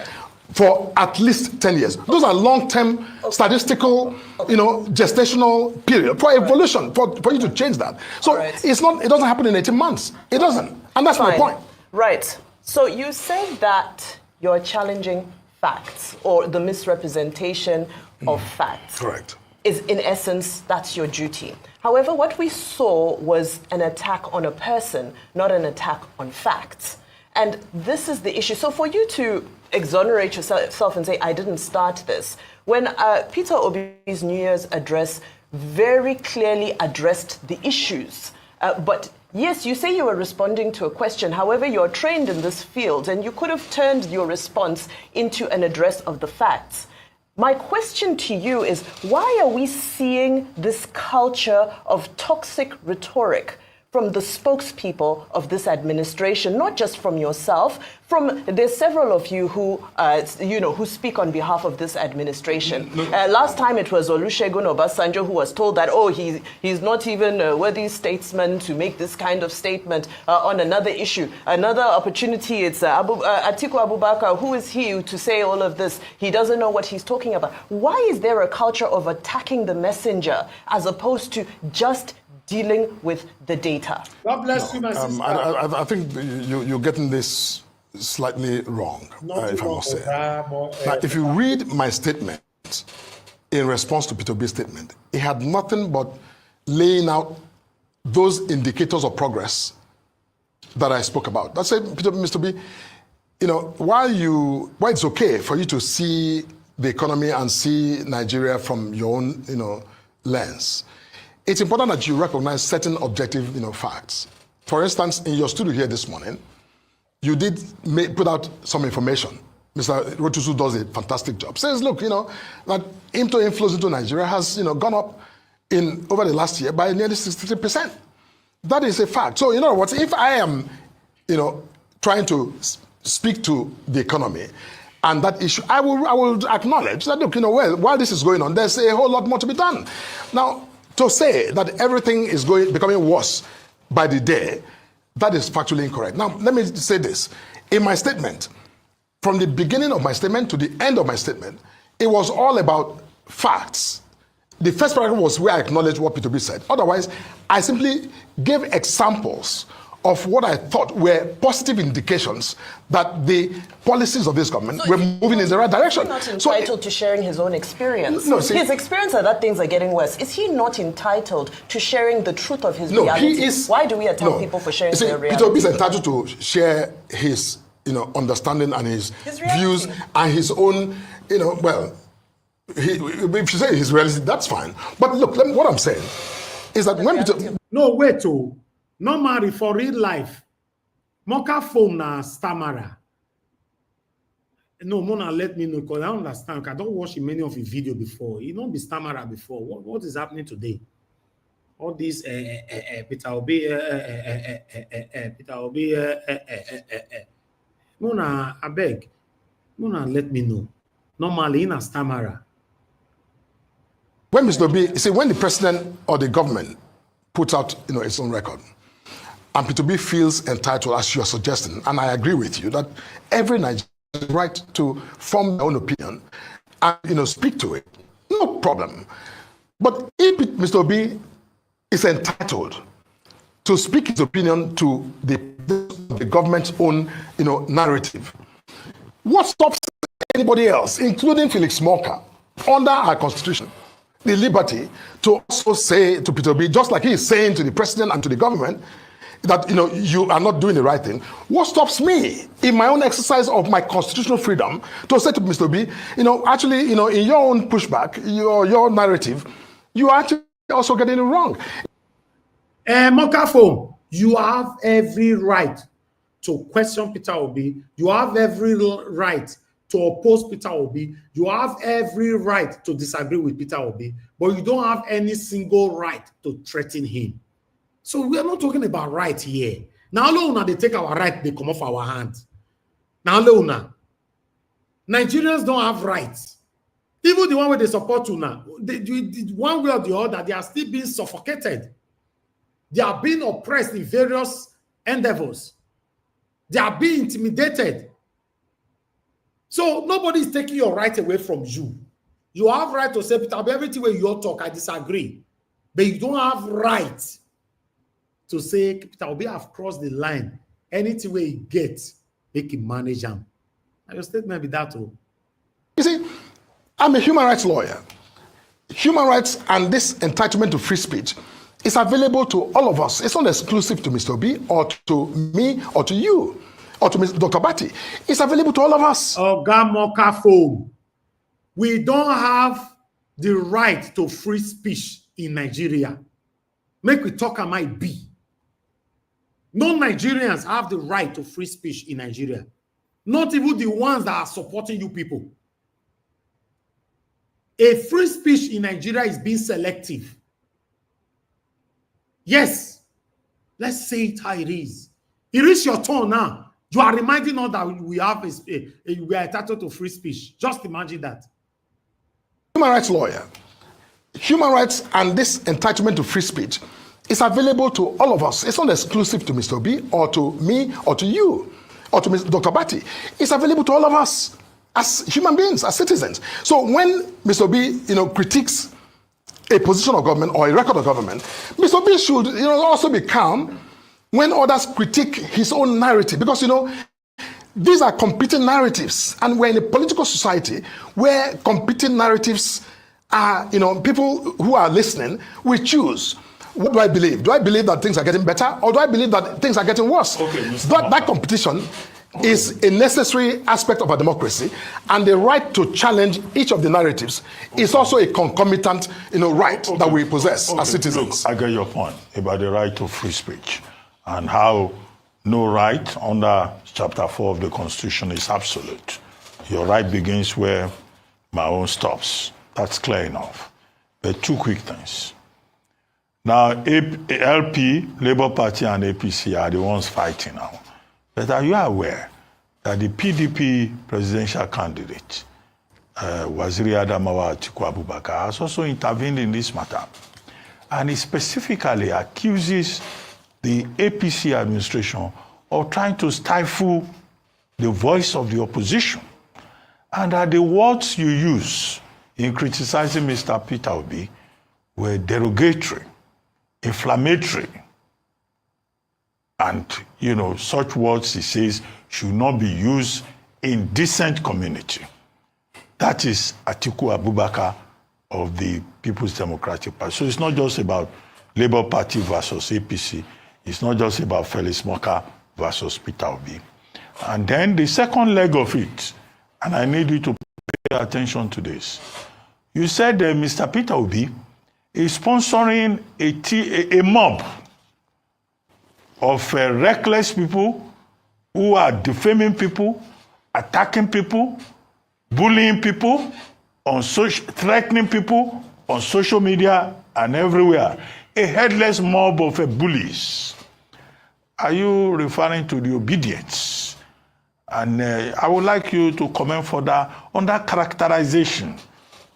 for at least 10 years. Those are long-term statistical, gestational period for evolution, for you to change that. So it doesn't happen in 18 months. It doesn't. And that's my point. Right. So you said that you're challenging facts or the misrepresentation of facts. Correct. Is in essence, that's your duty. However, what we saw was an attack on a person, not an attack on facts. And this is the issue. So for you to exonerate yourself and say, I didn't start this, when Peter Obi's New Year's address very clearly addressed the issues, but yes, you say you were responding to a question. However, you're trained in this field and you could have turned your response into an address of the facts. My question to you is, why are we seeing this culture of toxic rhetoric from the spokespeople of this administration, not just from yourself, there's several of you who, who speak on behalf of this administration. Last time it was Olusegun Obasanjo who was told that, he's not even a worthy statesman to make this kind of statement on another issue. Another opportunity, it's Atiku Abubakar. Who is he to say all of this? He doesn't know what he's talking about. Why is there a culture of attacking the messenger as opposed to just dealing with the data? God bless you, my sister. I think you're getting this slightly wrong, if I must say. Now, if you read my statement in response to Peter Obi's statement, it had nothing but laying out those indicators of progress that I spoke about. I said, Mr. B, you know, while it's okay for you to see the economy and see Nigeria from your own, you know, lens, it's important that you recognize certain objective, you know, facts. For instance, in your studio here this morning, you did put out some information. Mr. Rotusu does a fantastic job. Says, look, you know, that inflows into Nigeria has, you know, gone up over the last year by nearly 63%. That is a fact. So, in other words, if I am, you know, trying to speak to the economy and that issue, I will acknowledge that, look, you know, well, while this is going on, there's a whole lot more to be done. Now, to say that everything is becoming worse by the day, that is factually incorrect. Now, let me say this. In my statement, from the beginning of my statement to the end of my statement, it was all about facts. The first paragraph was where I acknowledged what Peter B said. Otherwise, I simply gave examples of what I thought were positive indications that the policies of this government were moving in the right direction. Is he not entitled to sharing his own experience? No, see, his experience are that things are getting worse. Is he not entitled to sharing the truth of his reality? He is. Why do we attack people for sharing their reality? Peter B is entitled to share his, you know, understanding and his views and his own, you know, well, if you say his reality, that's fine. But look, what I'm saying is that when Peter... No, wait, normally for real life, Morka'S phone na stammerer. No, Mona, let me know, because I understand. I don't watch many of his videos before. He don't be stammerer before. What is happening today? All these Peter Obi, Mona, I beg. Mona, let me know. Normally, in a stammerer. When Mr. B, see, when the president or the government puts out, you know, its own record, and Peter B feels entitled, as you are suggesting, and I agree with you, that every Nigerian has the right to form their own opinion and, you know, speak to it. No problem. But if Mr. B is entitled to speak his opinion to the government's own, you know, narrative, what stops anybody else, including Felix Morka'S, under our constitution, the liberty to also say to Peter B, just like he is saying to the president and to the government, that, you know, you are not doing the right thing? What stops me in my own exercise of my constitutional freedom to say to Mr. B, you know, actually, you know, in your own pushback, your narrative, you are actually also getting it wrong. Morka'S, you have every right to question Peter Obi. You have every right to oppose Peter Obi. You have every right to disagree with Peter Obi, but you don't have any single right to threaten him. So we are not talking about right here. Now, Leona, they take our right, they come off our hands. Now, Leona, Nigerians don't have rights. Even the one where they support you now, one way or the other, they are still being suffocated. They are being oppressed in various endeavors. They are being intimidated. So nobody is taking your right away from you. You have right to say, Peter, everything where you talk, I disagree. But you don't have right to say, Peter Obi have crossed the line. Anything where he gets, make him manage him. Your statement be that too. You see, I'm a human rights lawyer. Human rights and this entitlement to free speech is available to all of us. It's not exclusive to Mr. B or to me or to you or to Dr. Bati. It's available to all of us. Morka'S, we don't have the right to free speech in Nigeria. Make we talk am I be. Non-Nigerians have the right to free speech in Nigeria. Not even the ones that are supporting you people. A free speech in Nigeria is being selective. Yes, let's say it how it is. It is your turn now. You are reminding us that we are entitled to free speech. Just imagine that. Human rights lawyer. Human rights and this entitlement to free speech is available to all of us. It's not exclusive to Mr. B or to me or to you or to Dr. Bati. It's available to all of us as human beings, as citizens. So when Mr. B, you know, critiques a position of government or a record of government, Mr. B should, you know, also be calm when others critique his own narrative, because, you know, these are competing narratives, and we're in a political society where competing narratives are, you know, people who are listening will choose. what do I believe? Do I believe that things are getting better, or do I believe that things are getting worse? Okay, Mr. That competition is a necessary aspect of a democracy, and the right to challenge each of the narratives is also a concomitant, right that we possess as citizens. Look, I get your point about the right to free speech and how no right under Chapter 4 of the Constitution is absolute. Your right begins where my own stops. That's clear enough. But two quick things. Now, LP, Labour Party, and APC are the ones fighting now. But are you aware that the PDP presidential candidate, Waziri Adamawa Atiku Abubakar, has also intervened in this matter? And he specifically accuses the APC administration of trying to stifle the voice of the opposition. And that the words you use in criticizing Mr. Peter Obi were derogatory, inflammatory, and, such words, he says, should not be used in decent community. That is Atiku Abubakar of the People's Democratic Party. So it's not just about Labour Party versus APC. It's not just about Felix Morka'S versus Peter Obi. And then the second leg of it, and I need you to pay attention to this. You said that Mr. Peter Obi is sponsoring a mob of reckless people who are defaming people, attacking people, bullying people, threatening people on social media and everywhere. A headless mob of bullies. Are you referring to the obedience? And I would like you to comment further on that characterization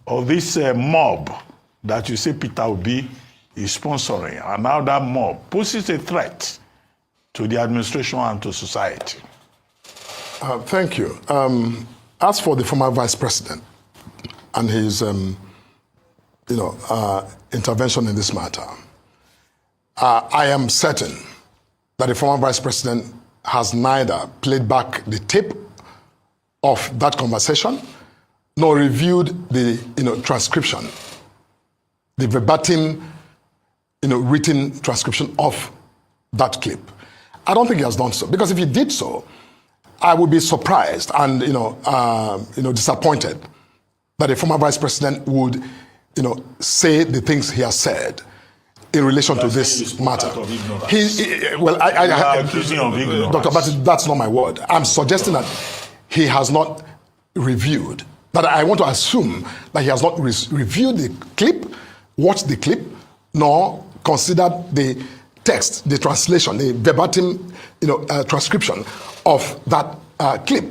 of this mob that you say Peter Obi is sponsoring, and now that mob poses a threat to the administration and to society. Thank you. As for the former vice president and his, intervention in this matter, I am certain that the former vice president has neither played back the tape of that conversation nor reviewed the transcription, the verbatim written transcription of that clip. I don't think he has done so, because if he did so, I would be surprised and disappointed that the former vice president would say the things he has said in relation to this matter. Dr. Bassey, that's not my word. I'm suggesting that he has not reviewed, that I want to assume that he has not reviewed the clip, watched the clip, nor considered the text, the translation, the verbatim transcription of that clip.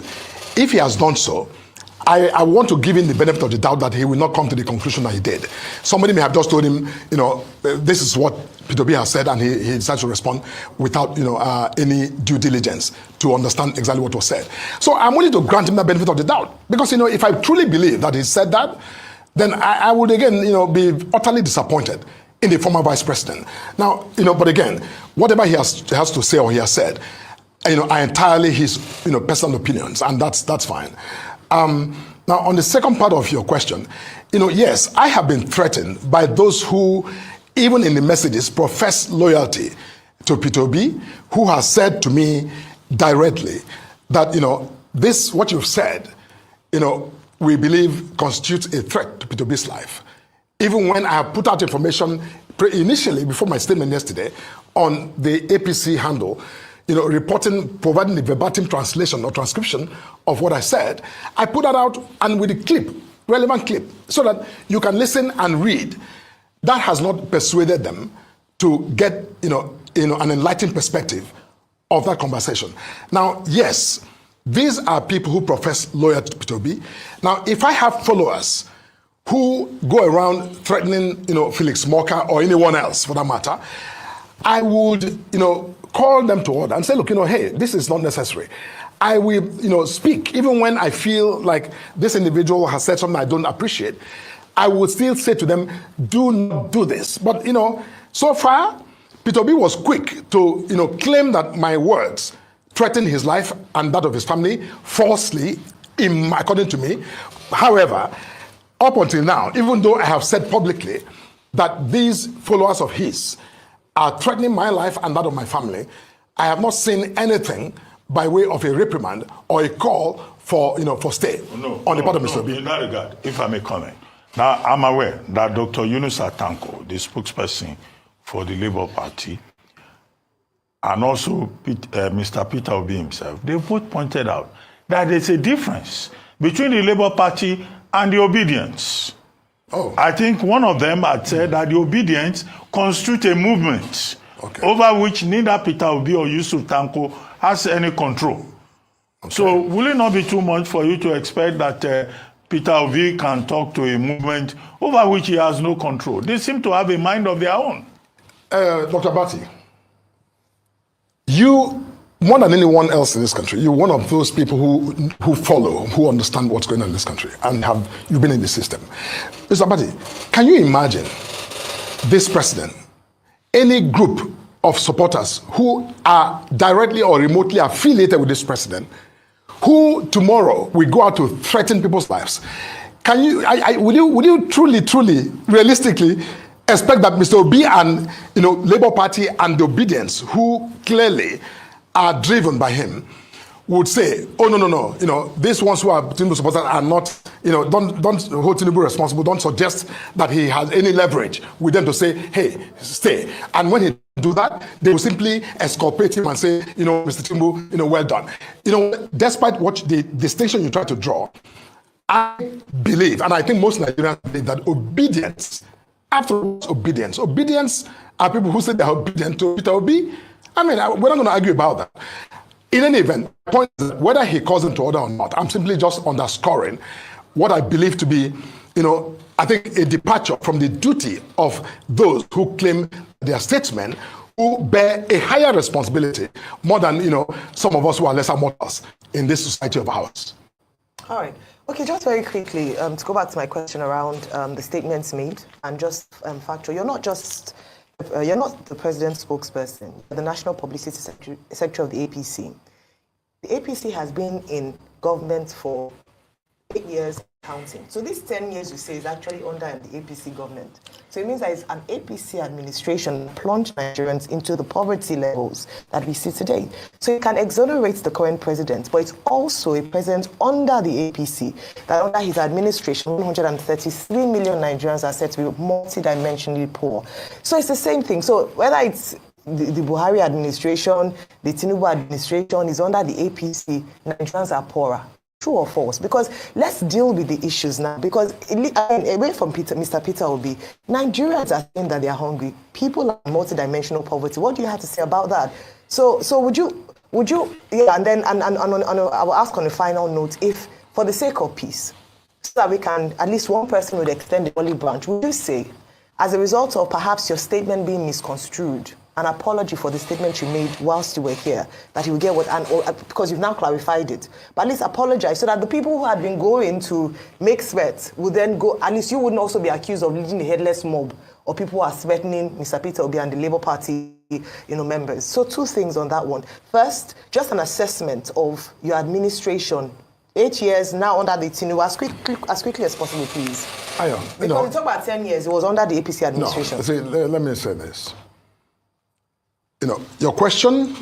If he has done so, I want to give him the benefit of the doubt that he will not come to the conclusion that he did. Somebody may have just told him, this is what Peter Obi has said, and he decided to respond without, any due diligence to understand exactly what was said. So I'm willing to grant him the benefit of the doubt, because, if I truly believe that he said that, then I would again, be utterly disappointed in the former vice president. Now, but again, whatever he has to say or he has said, are entirely his, personal opinions, and that's fine. Now, on the second part of your question, yes, I have been threatened by those who, even in the messages, profess loyalty to Peter Obi, who has said to me directly that, this, what you've said, we believe constitutes a threat to Peter Obi's life. Even when I have put out information initially, before my statement yesterday, on the APC handle, providing the verbatim translation or transcription of what I said, I put that out, and with the clip, relevant clip, so that you can listen and read. That has not persuaded them to get, an enlightened perspective of that conversation. Now, yes, these are people who profess loyalty to Peter Obi. Now, if I have followers who go around threatening, Felix Morka'S or anyone else for that matter, I would, call them to order and say, look, hey, this is not necessary. I will, speak, even when I feel like this individual has said something I don't appreciate. I would still say to them, do not do this. But, so far, Peter Obi was quick to, claim that my words threatened his life and that of his family falsely, according to me. However, up until now, even though I have said publicly that these followers of his are threatening my life and that of my family, I have not seen anything by way of a reprimand or a call for for stay on the part of Mr. Obi. In that regard, if I may comment. Now, I'm aware that Dr. Yunus Atanko, the spokesperson for the Labour Party, and also Mr. Peter Obi himself, they both pointed out that there's a difference between the Labour Party and the obedience. Oh. I think one of them had said that the obedience constitutes a movement over which neither Peter Obi or Yusuf Tanko has any control. Okay. So will it not be too much for you to expect that Peter Obi can talk to a movement over which he has no control? They seem to have a mind of their own. Dr. Bati, you, more than anyone else in this country, you're one of those people who follow, who understand what's going on in this country, and you've been in the system. Mr. Bati, can you imagine this president, any group of supporters who are directly or remotely affiliated with this president, who tomorrow will go out to threaten people's lives? Can you, would you truly, realistically expect that Mr. Obi and Labour Party and the obedience, who clearly are driven by him, would say, oh no, these ones who are Tinubu supporters are not, don't hold Tinubu responsible, don't suggest that he has any leverage with them to say, hey, stay. And when he do that, they will simply exculpate him and say, Mr. Tinubu, well done. Despite what the distinction you try to draw, I believe, and I think most Nigerians believe, that obedience, after all, obedience are people who say they are obedient to Peter Obi. I mean, we're not going to argue about that. In any event, the point is that whether he calls them to order or not, I'm simply just underscoring what I believe to be, I think a departure from the duty of those who claim they are statesmen, who bear a higher responsibility more than, some of us who are lesser mortals in this society of ours. All right. Okay, just very quickly, to go back to my question around the statements made and just factual. You're not the president's spokesperson, you're the National Publicity Secretary of the APC. The APC has been in government for 8 years counting. So this 10 years you say is actually under the APC government. So it means that it's an APC administration that plunged Nigerians into the poverty levels that we see today. So it can exonerate the current president, but it's also a president under the APC that under his administration, 133 million Nigerians are said to be multidimensionally poor. So it's the same thing. So whether it's the Buhari administration, the Tinubu administration is under the APC, Nigerians are poorer. True or false? Because let's deal with the issues now. Because away from Mr. Peter Obi, Nigerians are saying that they are hungry. People are in multidimensional poverty. What do you have to say about that? So would you? Yeah, and then I will ask on a final note, if for the sake of peace, so that we can at least one person would extend the olive branch, would you say, as a result of perhaps your statement being misconstrued, an apology for the statement you made whilst you were here, that you will get because you've now clarified it, but at least apologize so that the people who had been going to make threats would then go, at least you wouldn't also be accused of leading a headless mob or people who are threatening Mr. Peter Obi and the Labour Party members. So two things on that one. First, just an assessment of your administration. 8 years now under the Tinubu, as quickly as possible, please. Because we talk about 10 years, it was under the APC administration. No, see, let me say this. Your question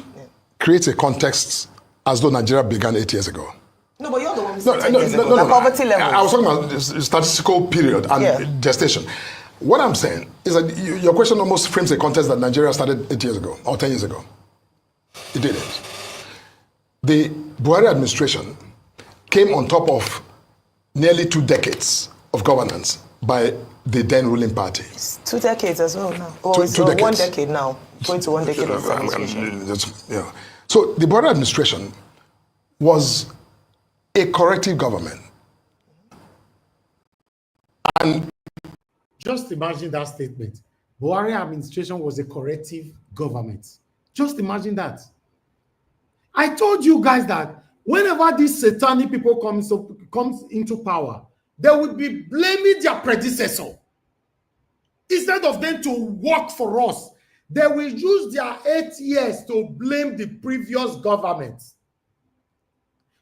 creates a context as though Nigeria began 8 years ago. No, but you're the one who said 10 years ago. The poverty level. I was talking about the statistical period and gestation. What I'm saying is that your question almost frames a context that Nigeria started 8 years ago or 10 years ago. It didn't. The Buhari administration came on top of nearly 2 decades of governance by the then ruling party. It's 2 decades as well now. Or two decades. 1 decade now. Going to 1 decade of administration. Yeah. So the Buhari administration was a corrective government. And just imagine that statement. Buhari administration was a corrective government. Just imagine that. I told you guys that whenever these satanic people comes into power, they would be blaming their predecessor. Instead of them to work for us, they will use their 8 years to blame the previous government.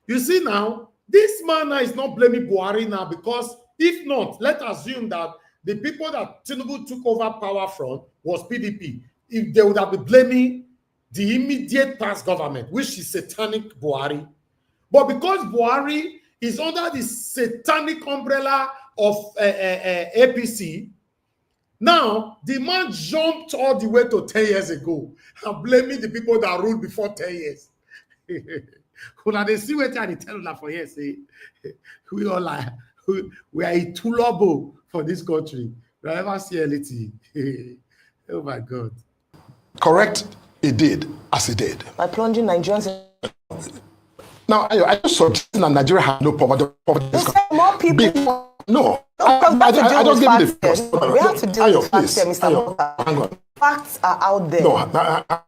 You see now, this man now is not blaming Buhari now, because if not, let's assume that the people that Tinubu took over power from was PDP. if they would have been blaming the immediate past government, which is satanic Buhari. But because Buhari is under the satanic umbrella of APC, now the man jumped all the way to 10 years ago and blaming the people that ruled before 10 years. When they see what I tell them for years, say, we all are, we are a tulabo for this country. We never see anything. Oh my God. Correct, it did, as it did. By plunging Nigerians in... Now, I just saw that Nigeria had no poverty. More people... No, I just give you the first. We have to deal with facts here, Mr. Morka. Hang on. Facts are out there. No,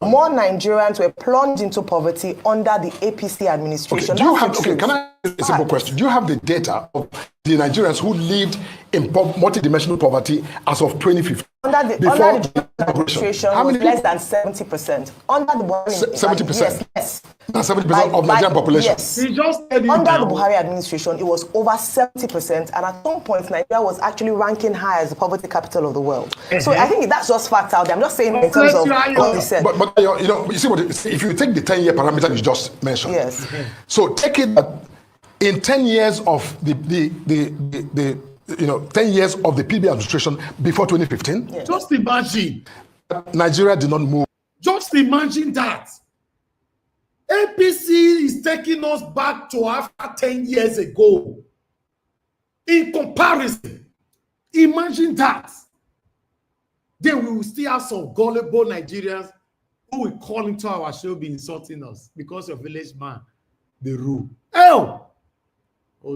more Nigerians were plunged into poverty under the APC administration. Okay, do you have, can I ask a simple question? Do you have the data of the Nigerians who lived in multidimensional poverty as of 2015? Under the administration, how many less than 70%. Under the Buhari 70%? Yes. 70% of Nigerian population? Yes. Under the Buhari administration, it was over 70%, and at some point, Nigeria was actually ranking high as the poverty capital of the world. So I think that's just facts out there. I'm just saying in terms of what he said. But you see what? If you take the 10-year parameter you just mentioned, yes. So take it that in 10 years of the 10 years of the PB administration before 2015. Yes. Just imagine. Nigeria did not move. Just imagine that. APC is taking us back to after 10 years ago. In comparison, imagine that. Then we will still have some gullible Nigerians who will call into our show be insulting us because your village man, the rule. Oh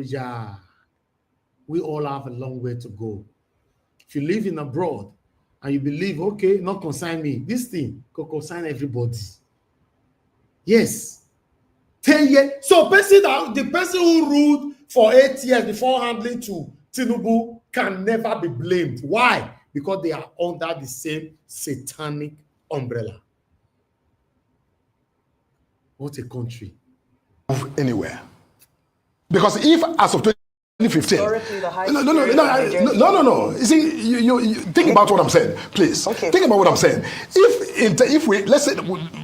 yeah. We all have a long way to go. If you live in abroad and you believe, okay, not consign me, this thing could consign everybody. Yes. 10 years. So the person who ruled for 8 years before handling to Tinubu can never be blamed. Why? Because they are under the same satanic umbrella. What a country. Move anywhere. Because if as of 2015. No. You see, you think about what I'm saying, please. Okay. Think about what I'm saying. If we, let's say,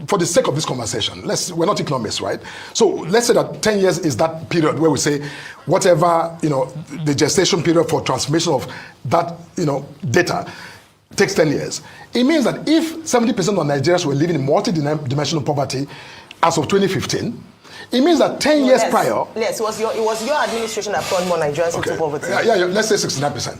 for the sake of this conversation, we're not economists, right? So let's say that 10 years is that period where we say whatever, the gestation period for transformation of that, data takes 10 years. It means that if 70% of Nigerians were living in multi-dimensional poverty as of 2015, it means that 10 years prior... Yes, it was your administration that plunged more Nigerians into poverty. Yeah, let's say 69%.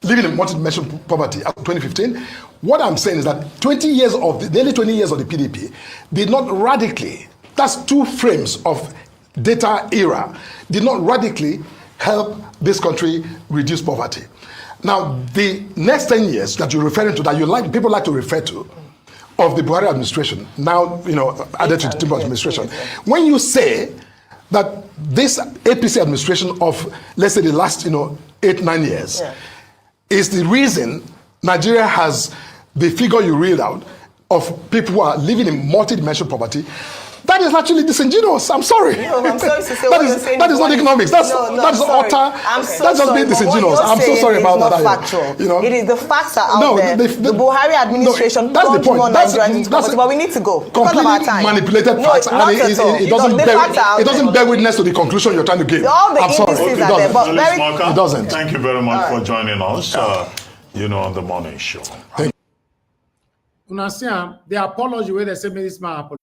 Living in multi-dimensional poverty up to 2015. What I'm saying is that nearly 20 years of the PDP did not radically, that's 2 frames of data era, did not radically help this country reduce poverty. Now, the next 10 years that you're referring to, that people like to refer to, of the Buhari administration, now, added to the Tinubu administration. When you say that this APC administration of, let's say, the last, 8-9 years, is the reason Nigeria has the figure you read out of people who are living in multi-dimensional poverty, that is actually disingenuous. I'm sorry. No, I'm sorry to say what you're saying. That is not economics. That's utter. I'm so that's just being disingenuous. I'm so sorry about that. Factual. It is the facts are out there. The Buhari administration plunged more Nigerians into poverty, but we need to go because of our time. Manipulated facts, and it doesn't bear witness to the conclusion you're trying to give. All the indices are there, but it doesn't. Thank you very much for joining us. On the morning show. Una see the apology where they say this man apology.